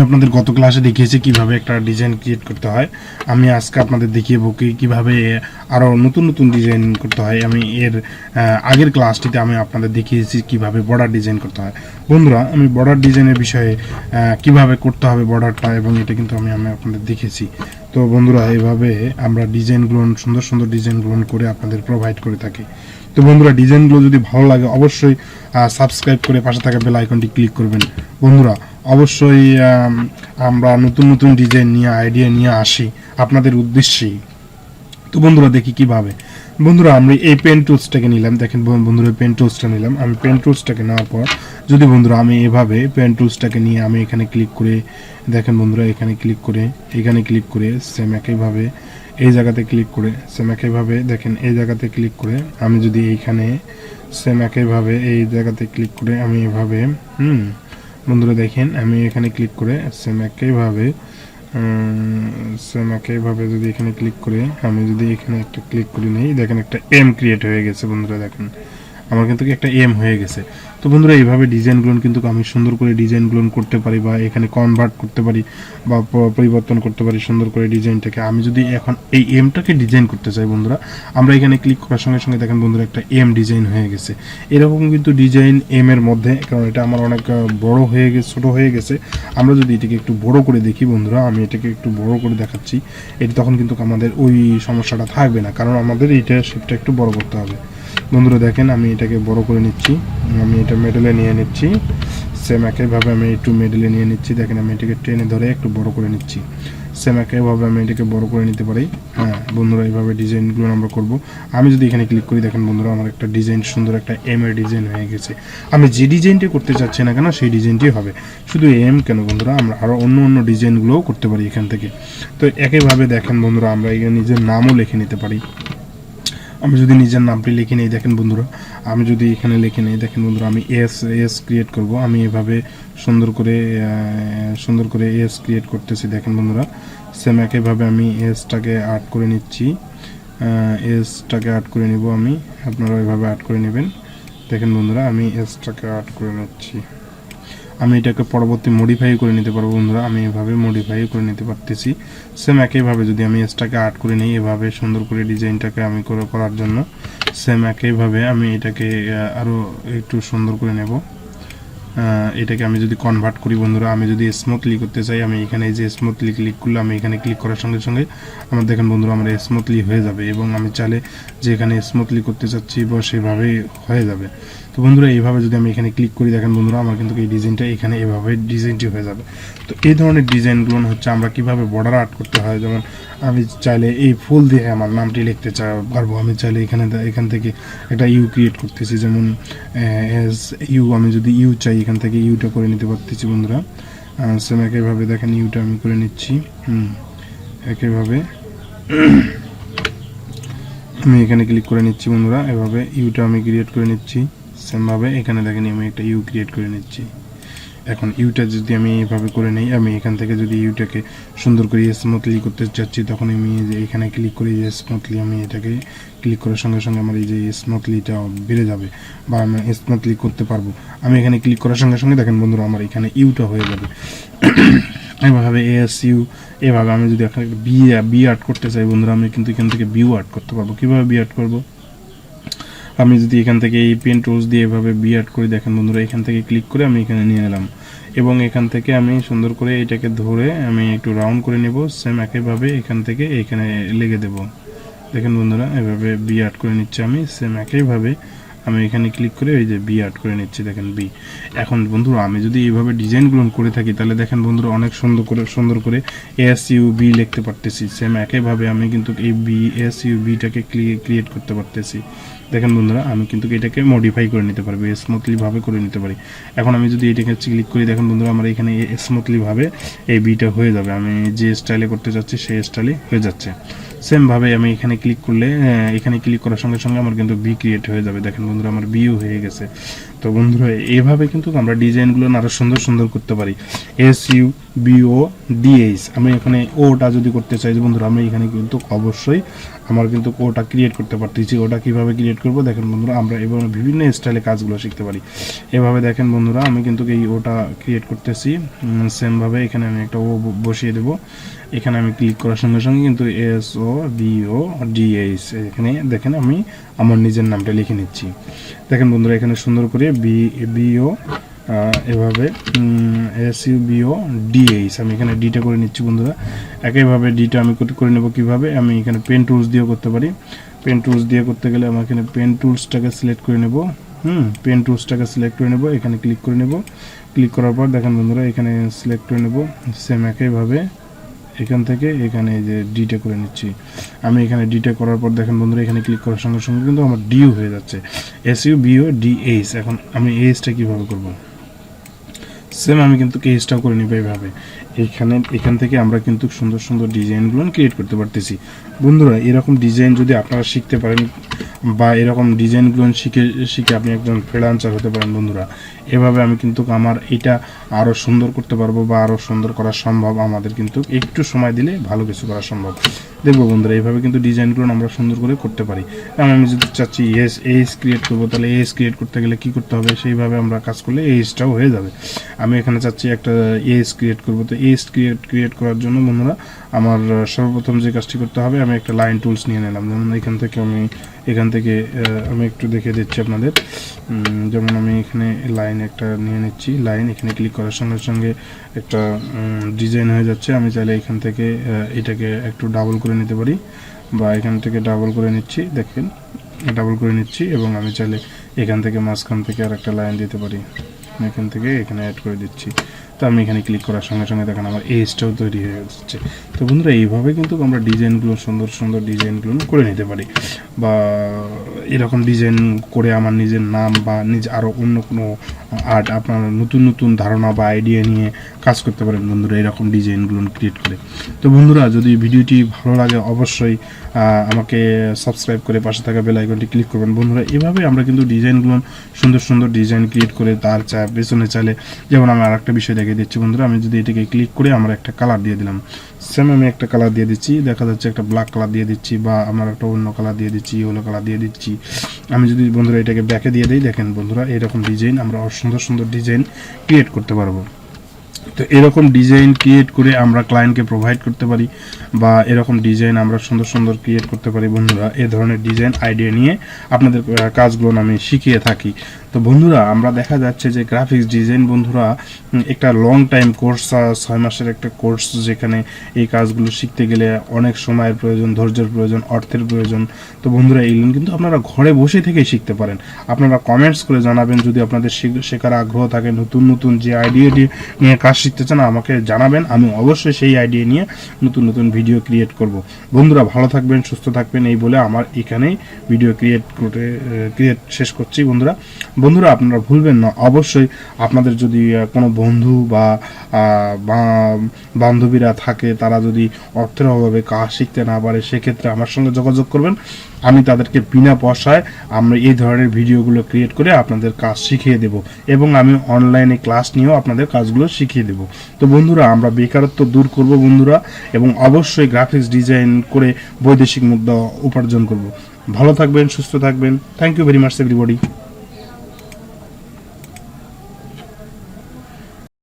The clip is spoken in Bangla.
আপনাদের গত ক্লাসে দেখিয়েছি কিভাবে একটা ডিজাইন ক্রিয়েট করতে হয়। আমি আজকে আপনাদের দেখিয়ে কিভাবে আরও নতুন নতুন ডিজাইন করতে হয়। আমি এর আগের ক্লাসটিতে আমি আপনাদের দেখিয়েছি কিভাবে বর্ডার ডিজাইন করতে হয়। বন্ধুরা, আমি বর্ডার ডিজাইনের বিষয়ে কিভাবে করতে হবে বর্ডারটা, এবং এটা কিন্তু আমি আপনাদের দেখিয়েছি। তো বন্ধুরা, এইভাবে আমরা ডিজাইনগুলো সুন্দর সুন্দর ডিজাইনগুলো করে আপনাদের প্রোভাইড করে থাকি। তো বন্ধুরা, ডিজাইনগুলো যদি ভালো লাগে অবশ্যই সাবস্ক্রাইব করে পাশে থাকা বেল আইকনটি ক্লিক করবেন। বন্ধুরা, অবশ্যই আমরা নতুন নতুন ডিজাইন নিয়ে আইডিয়া নিয়ে আসি আপনাদের উদ্দেশ্যেই। তো বন্ধুরা, দেখি কিভাবে। বন্ধুরা, আমরা এই পেন টুলসটাকে নিলাম। দেখেন বন্ধুরা, পেন টুলসটা নিলাম। আমি পেন টুলসটাকে নেওয়ার পর যদি বন্ধুরা আমি এভাবে পেন টুলসটাকে নিয়ে আমি এখানে ক্লিক করে, দেখেন বন্ধুরা, এখানে ক্লিক করে সেম একইভাবে এই জায়গাতে ক্লিক করে, সেম একইভাবে দেখেন এই জায়গাতে ক্লিক করে আমি যদি এইখানে সেম একইভাবে এই জায়গাতে ক্লিক করে আমি এভাবে বন্ধুরা দেখেন আমি এখানে ক্লিক করে সেম একইভাবে যদি এখানে ক্লিক করে আমি যদি এখানে একটা ক্লিক করে নিই, দেখেন একটা এম ক্রিয়েট হয়ে গেছে। বন্ধুরা দেখেন আমার কিন্তু একটা এম হয়ে গেছে। তো বন্ধুরা, এইভাবে ডিজাইনগুলো কিন্তু আমি সুন্দর করে ডিজাইনগুলো করতে পারি, বা এখানে কনভার্ট করতে পারি বা পরিবর্তন করতে পারি সুন্দর করে ডিজাইনটাকে। আমি যদি এখন এই এমটাকে ডিজাইন করতে চাই বন্ধুরা, আমরা এখানে ক্লিক করার সঙ্গে সঙ্গে দেখেন বন্ধুরা একটা এম ডিজাইন হয়ে গেছে। এরকম কিন্তু ডিজাইন এম এর মধ্যে, কারণ এটা আমার অনেক বড় হয়ে গেছে, ছোট হয়ে গেছে। আমরা যদি এটাকে একটু বড় করে দেখি বন্ধুরা, আমি এটাকে একটু বড় করে দেখাচ্ছি, এটা তখন কিন্তু আমাদের ওই সমস্যাটা থাকবে না, কারণ আমাদের এইটা শেপটা একটু বড় করতে হবে। বন্ধুরা দেখেন আমি এটাকে বড় করে নিচ্ছি, আমি এটা মিডলে নিয়ে নিচ্ছি। সেম একইভাবে আমি একটু মিডলে নিয়ে নিচ্ছি। দেখেন আমি এটাকে টেনে ধরে একটু বড় করে নিচ্ছি। সেম একইভাবে আমি এটাকে বড় করে নিতে পারি। হ্যাঁ বন্ধুরা, এইভাবে ডিজাইনগুলো আমরা করব। আমি যদি এখানে ক্লিক করি, দেখেন বন্ধুরা আমার একটা ডিজাইন, সুন্দর একটা এম এর ডিজাইন হয়ে গেছে। আমি যে ডিজাইনটা করতে চাচ্ছি না কেন সেই ডিজাইনটি হবে। শুধু এম কেন বন্ধুরা, আমরা আরও অন্য অন্য ডিজাইনগুলোও করতে পারি এখান থেকে। তো একইভাবে দেখেন বন্ধুরা, আমরা এখানে নিজের নামও লিখে নিতে পারি। আমি যদি নিজের নামটি লিখে নিই, দেখেন বন্ধুরা, আমি যদি এখানে লিখে নিই, দেখেন বন্ধুরা, আমি এস ক্রিয়েট করব। আমি এভাবে সুন্দর করে এস ক্রিয়েট করতেছি। দেখেন বন্ধুরা, সেম একইভাবে আমি এসটাকে আর্ট করে নিচ্ছি। এসটাকে আর্ট করে নিব আমি, আপনারা ওইভাবে আর্ট করে নেবেন। দেখেন বন্ধুরা, আমি এসটাকে আর্ট করে নিচ্ছি। আমি এটাকে পরবর্তী মডিফাই করে নিতে পারবো বন্ধুরা, আমি এভাবে মডিফাই করে নিতে পারতেছি। সেম একইভাবে যদি আমি এসটাকে আর্ট করে নিই এভাবে সুন্দর করে ডিজাইনটাকে আমি করার জন্য, সেম একইভাবে আমি এটাকে আরও একটু সুন্দর করে নেব। এটাকে আমি যদি কনভার্ট করি বন্ধুরা, আমি যদি স্মুথলি করতে চাই, আমি এখানে যে স্মুথলি ক্লিক করলে আমি এখানে ক্লিক করার সঙ্গে সঙ্গে আমার দেখেন বন্ধুরা আমার স্মুথলি হয়ে যাবে, এবং আমি চাইলে যে এখানে স্মুথলি করতে চাচ্ছি বা সেভাবেই হয়ে যাবে। তো বন্ধুরা, এইভাবে যদি আমি এখানে ক্লিক করি, দেখেন বন্ধুরা আমার কিন্তু এই ডিজাইনটা এখানে এভাবে ডিজাইনটি হয়ে যাবে। তো এই ধরনের ডিজাইনগুলো হচ্ছে আমরা কিভাবে বর্ডার আর্ট করতে হয়। যেমন আমি চাইলে এই ফুল দিয়ে আমার নামটি লিখতে পারবো। আমি চাইলে এখান থেকে একটা ইউ ক্রিয়েট করতেছি, যেমন এস ইউ, আমি যদি ইউ চাই এখান থেকে ইউটা করে নিতে পারতেছি বন্ধুরা। সেম একইভাবে দেখেন ইউটা আমি করে নিচ্ছি। একইভাবে আমি এখানে ক্লিক করে নিচ্ছি বন্ধুরা, এভাবে ইউটা আমি ক্রিয়েট করে নিচ্ছি। সেমভাবে এখানে দেখেন আমি একটা ইউ ক্রিয়েট করে নিচ্ছি। এখন ইউটা যদি আমি এইভাবে করে নিই, আমি এখান থেকে যদি ইউটাকে সুন্দর করে স্মুথলি করতে চাচ্ছি, তখন আমি যে এখানে ক্লিক করি যে স্মুথলি, আমি এটাকে ক্লিক করার সঙ্গে সঙ্গে আমার এই যে স্মুথলিটা বেড়ে যাবে, বা আমি স্মুথলি করতে পারবো। আমি এখানে ক্লিক করার সঙ্গে সঙ্গে দেখেন বন্ধুরা আমার এখানে ইউটা হয়ে যাবে। এভাবে এস ইউ, এভাবে আমি যদি এখানে বি আর্ট করতে চাই বন্ধুরা, আমি কিন্তু এখান থেকে বিউ আর্ট করতে পারবো। কীভাবে বি আর্ট করবো, আমি যদি এখান থেকে এই পেন টুলস দিয়ে এভাবে বি আর্ট করে, দেখেন বন্ধুরা এখান থেকে ক্লিক করে আমি এখানে নিয়ে নিলাম, এবং এখান থেকে আমি সুন্দর করে এটাকে ধরে আমি একটু রাউন্ড করে নেব। সেম একইভাবে এখান থেকে এখানে লেগে দেব। দেখেন বন্ধুরা, এভাবে বি আর্ট করে নিচ্ছি আমি। সেম একইভাবে আমি এখানে ক্লিক করে এই যে বি আর্ট করে নিচ্ছি, দেখেন বি। এখন বন্ধুরা, আমি যদি এইভাবে ডিজাইনগুলো করে থাকি, তাহলে দেখেন বন্ধুরা অনেক সুন্দর করে এস ইউ বি লিখতে পারতেছি। সেম একইভাবে আমি কিন্তু এই বি এস ইউ বিটাকে ক্রিয়েট করতে পারতেছি। দেখেন বন্ধুরা, আমি কিন্তু এটাকে মডিফাই করে নিতে পারবো, স্মুথলিভাবে করে নিতে পারি। এখন আমি যদি এটাকে ক্লিক করি, দেখেন বন্ধুরা আমার এখানে স্মুথলিভাবে এই বিটা হয়ে যাবে। আমি যে স্টাইলে করতে চাচ্ছি সেই স্টাইলে হয়ে যাচ্ছে। সেমভাবে আমি এখানে ক্লিক করলে, এখানে ক্লিক করার সঙ্গে সঙ্গে আমার কিন্তু বি ক্রিয়েট হয়ে যাবে। দেখেন বন্ধুরা আমার বিও হয়ে গেছে। তো তো বন্ধুরা এইভাবে কিন্তু আমরা ডিজাইনগুলো আরো সুন্দর সুন্দর করতে পারি। SUBODH আমি এখানে ওটা যদি করতে চাই বন্ধুরা, আমি এখানে কিন্তু অবশ্যই আমার কিন্তু ওটা ক্রিয়েট করতে পারতেছি। ওটা কিভাবে ক্রিয়েট করব দেখেন বন্ধুরা, আমরা এভাবে বিভিন্ন স্টাইলে কাজগুলো শিখতে পারি। এভাবে দেখেন বন্ধুরা, আমি কিন্তু এই ওটা ক্রিয়েট করতেছি। সেম ভাবে এখানে আমি একটা ও বসিয়ে দেব। এখানে আমি ক্লিক করার সঙ্গে সঙ্গে কিন্তু SOBODH এখানে দেখেন আমি আমার নিজের নামটা লিখে নিচ্ছি। দেখেন বন্ধুরা এখানে সুন্দর করে BO এভাবে SUBODH আমি এখানে ডিটা করে নিচ্ছি বন্ধুরা। একইভাবে ডিটা আমি করে নেব কিভাবে, আমি এখানে পেন টুলস দিয়ে করতে পারি। পেন টুলস দিয়ে করতে গেলে আমি এখানে পেন টুলসটাকে সিলেক্ট করে নেব। পেন টুলসটাকে সিলেক্ট করে নেব, এখানে ক্লিক করে নেব। ক্লিক করার পর দেখেন বন্ধুরা এখানে সিলেক্ট করে নেব। সেম একইভাবে এখান থেকে এখানে যে ডিটা করে নিচ্ছি। আমি এখানে ডিটা করার পর দেখেন বন্ধুরা এখানে ক্লিক করার সঙ্গে সঙ্গে কিন্তু আমার ডিও হয়ে যাচ্ছে, SUBODH। এখন আমি এইচটা কিভাবে করব, সেম আমি কিন্তু কেসটাও করে নিব এইভাবে। এখান থেকে আমরা কিন্তু সুন্দর সুন্দর ডিজাইনগুলো ক্রিয়েট করতে পারতেছি। বন্ধুরা এরকম ডিজাইন যদি আপনারা শিখতে পারেন বা এরকম ডিজাইনগুলো শিখে আপনি একজন ফ্রিল্যান্সার হতে পারেন বন্ধুরা। এভাবে আমি কিন্তু আমার এটা আরও সুন্দর করতে পারবো বা আরও সুন্দর করা সম্ভব। আমাদের কিন্তু একটু সময় দিলে ভালো কিছু করা সম্ভব। দেখবো বন্ধুরা এইভাবে কিন্তু ডিজাইনগুলো আমরা সুন্দর করে করতে পারি। আমি যদি চাচ্ছি এজ ক্রিয়েট করবো, তাহলে এজ ক্রিয়েট করতে গেলে কি করতে হবে, সেইভাবে আমরা কাজ করলে এজটাও হয়ে যাবে। আমি এখানে চাচ্ছি একটা এজ ক্রিয়েট করবো, তো এজ ক্রিয়েট করার জন্য বন্ধুরা আমার সর্বপ্রথম যে কাজটি করতে হবে, আমি একটা লাইন টুলস নিয়ে নিলাম। যেমন এখান থেকে আমি একটু দেখে দিচ্ছি আপনাদের। যেমন আমি এখানে লাইন একটা নিয়ে নিচ্ছি। লাইন এখানে ক্লিক করার সঙ্গে সঙ্গে একটা ডিজাইন হয়ে যাচ্ছে। আমি চাইলে এখান থেকে এটাকে একটু ডাবল করে নিতে পারি, বা এখান থেকে ডাবল করে নিচ্ছি। দেখেন ডাবল করে নিচ্ছি, এবং আমি চাইলে এখান থেকে মাঝখান থেকে আর একটা লাইন দিতে পারি। এখান থেকে এখানে অ্যাড করে দিচ্ছি। তো আমি এখানে ক্লিক করার সঙ্গে সঙ্গে দেখেন আমার এজটাও তৈরি হয়ে যাচ্ছে। তো বন্ধুরা এইভাবে কিন্তু আমরা ডিজাইনগুলো সুন্দর সুন্দর ডিজাইনগুলো করে নিতে পারি, বা এরকম ডিজাইন করে আমার নিজের নাম বা আরও অন্য কোনো আর্ট আপনার নতুন নতুন ধারণা বা আইডিয়া নিয়ে কাজ করতে পারেন বন্ধুরা, এরকম ডিজাইনগুলো ক্রিয়েট করে। তো বন্ধুরা যদি ভিডিওটি ভালো লাগে অবশ্যই আমাকে সাবস্ক্রাইব করে পাশে থাকা বেল আইকনটি ক্লিক করবেন বন্ধুরা। এভাবে আমরা কিন্তু ডিজাইনগুলো সুন্দর সুন্দর ডিজাইন ক্রিয়েট করে তার পেছনে চাইলে, যেমন আমি আর একটা বিষয় দেখিয়ে দিচ্ছি বন্ধুরা। আমি যদি এটাকে ক্লিক করে আমরা একটা কালার দিয়ে দিলাম, সেম আমি একটা কালার দিয়ে দিচ্ছি, দেখা যাচ্ছে একটা ব্ল্যাক কালার দিয়ে দিচ্ছি, বা আমার একটা অন্য কালার দিয়ে দিচ্ছি, ইয়েলো কালার দিয়ে দিচ্ছি। আমি যদি বন্ধুরা এটাকে ব্যাকে দিয়ে দিই, দেখেন বন্ধুরা এরকম ডিজাইন আমরা সুন্দর সুন্দর ডিজাইন ক্রিয়েট করতে পারবো। তো এরকম ডিজাইন ক্রিয়েট করে আমরা ক্লায়েন্টকে প্রোভাইড করতে পারি, বা এরকম ডিজাইন আমরা সুন্দর সুন্দর ক্রিয়েট করতে পারি বন্ধুরা। এই ধরনের ডিজাইন আইডিয়া নিয়ে আপনাদের কাজগুলো আমি শিখিয়ে থাকি। তো বন্ধুরা আমরা দেখা যাচ্ছে যে গ্রাফিক্স ডিজাইন বন্ধুরা একটা লং টাইম কোর্স, 6 মাসের একটা কোর্স, যেখানে এই কাজগুলো শিখতে গেলে অনেক সময়ের প্রয়োজন, ধৈর্যের প্রয়োজন, অর্থের প্রয়োজন। তো বন্ধুরা এইগুলো কিন্তু আপনারা ঘরে বসে থেকেই শিখতে পারেন। আপনারা কমেন্টস করে জানাবেন যদি আপনাদের শেখার আগ্রহ থাকে। নতুন নতুন যে আইডিয়া নিয়ে কাজ শিখতে চান আমাকে জানাবেন, আমি অবশ্যই সেই আইডিয়া নিয়ে নতুন নতুন ভিডিও ক্রিয়েট করব। বন্ধুরা ভালো থাকবেন, সুস্থ থাকবেন, এই বলে আমার এখানেই ভিডিও ক্রিয়েট শেষ করছি বন্ধুরা আপনারা ভুলবেন না অবশ্যই আপনাদের যদি কোনো বন্ধু বা বান্ধবীরা থাকে, তারা যদি অর্থের অভাবে কাজ শিখতে না পারে, সেক্ষেত্রে আমার সঙ্গে যোগাযোগ করবেন। আমি তাদেরকে বিনা পয়সায় আমরা এই ধরনের ভিডিওগুলো ক্রিয়েট করে আপনাদের কাজ শিখিয়ে দেব, এবং আমি অনলাইনে ক্লাস নিয়েও আপনাদের কাজগুলো শিখিয়ে দেব। তো বন্ধুরা আমরা বেকারত্ব দূর করব বন্ধুরা, এবং অবশ্যই গ্রাফিক্স ডিজাইন করে বৈদেশিক মুদ্রা উপার্জন করব। ভালো থাকবেন, সুস্থ থাকবেন। Thank you very much everybody.